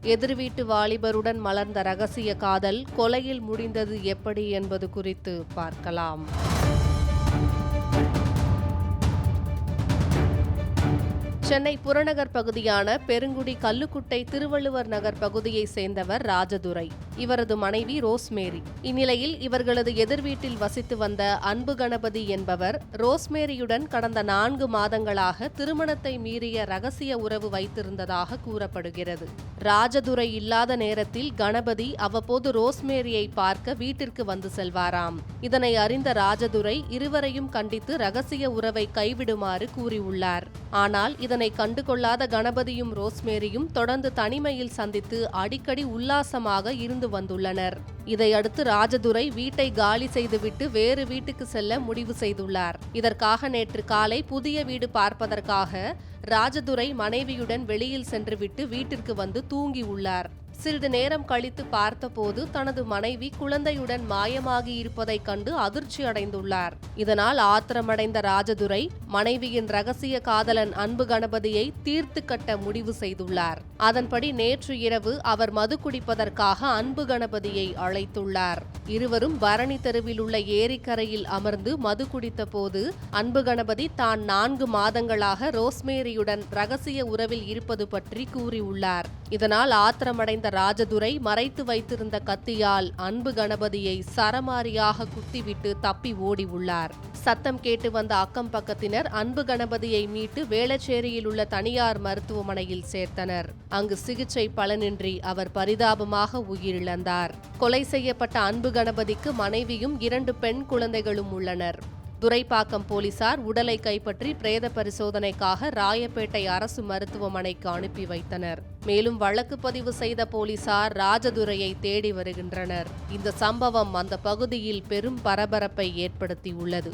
எதிர் வீட்டு வாலிபருடன் மலர்ந்த ரகசிய காதல் கொலையில் முடிந்தது எப்படி என்பது குறித்து பார்க்கலாம். சென்னை புறநகர் பகுதியான பெருங்குடி கல்லுக்குட்டை திருவள்ளுவர் நகர் பகுதியை சேர்ந்தவர் ராஜதுரை. இவரது மனைவி ரோஸ்மேரி. இந்நிலையில் இவர்களது எதிர் வீட்டில் வசித்து வந்த அன்பு கணபதி என்பவர் ரோஸ்மேரியுடன் கடந்த 4 மாதங்களாக திருமணத்தை மீறிய ரகசிய உறவு வைத்திருந்ததாக கூறப்படுகிறது. ராஜதுரை இல்லாத நேரத்தில் கணபதி அவ்வப்போது ரோஸ்மேரியை பார்க்க வீட்டிற்கு வந்து செல்வாராம். இதனை அறிந்த ராஜதுரை இருவரையும் கண்டித்து ரகசிய உறவை கைவிடுமாறு கூறியுள்ளார். ஆனால் இதனை கண்டுகொள்ளாத கணபதியும் ரோஸ்மேரியும் தொடர்ந்து தனிமையில் சந்தித்து அடிக்கடி உல்லாசமாக இருந்து வந்துள்ளனர். இதையடுத்து ராஜதுரை வீட்டை காலி செய்துவிட்டு வேறு வீட்டுக்கு செல்ல முடிவு செய்துள்ளார். இதற்காக நேற்று காலை புதிய வீடு பார்ப்பதற்காக ராஜதுரை மனைவியுடன் வெளியில் சென்றுவிட்டு வீட்டிற்கு வந்து தூங்கியுள்ளார். சிறிது நேரம் கழித்து பார்த்தபோது தனது மனைவி குழந்தையுடன் மாயமாகி இருப்பதைக் கண்டு அதிர்ச்சி அடைந்துள்ளார். இதனால் ஆத்திரமடைந்த ராஜதுரை மனைவியின் ரகசிய காதலன் அன்பு கணபதியை தீர்த்து கட்ட முடிவு செய்துள்ளார். அதன்படி நேற்று இரவு அவர் மது குடிப்பதற்காக அன்பு கணபதியை அழைத்துள்ளார். இருவரும் பரணி தெருவில் உள்ள ஏரிக்கரையில் அமர்ந்து மது குடித்த போது அன்பு கணபதி தான் 4 மாதங்களாக ரோஸ்மேரியுடன் ரகசிய உறவில் இருப்பது பற்றி கூறியுள்ளார். இதனால் ஆத்திரமடைந்த ராஜதுரை மறைத்து வைத்திருந்த கத்தியால் அன்பு கணபதியை சரமாரியாக குத்திவிட்டு தப்பி ஓடி உள்ளார். சத்தம் கேட்டு வந்த அக்கம் பக்கத்தினர் அன்பு கணபதியை மீட்டு வேளச்சேரியில் உள்ள தனியார் மருத்துவமனையில் சேர்த்தனர். அங்கு சிகிச்சை பலனின்றி அவர் பரிதாபமாக உயிரிழந்தார். கொலை செய்யப்பட்ட அன்பு கணபதிக்கு மனைவியும் 2 பெண் குழந்தைகளும் உள்ளனர். துரைப்பாக்கம் போலீசார் உடலை கைப்பற்றி பிரேத பரிசோதனைக்காக ராயப்பேட்டை அரசு மருத்துவமனைக்கு அனுப்பி வைத்தனர். மேலும் வழக்கு பதிவு செய்த போலீசார் ராஜதுரையை தேடி வருகின்றனர். இந்த சம்பவம் அந்த பகுதியில் பெரும் பரபரப்பை ஏற்படுத்தியுள்ளது.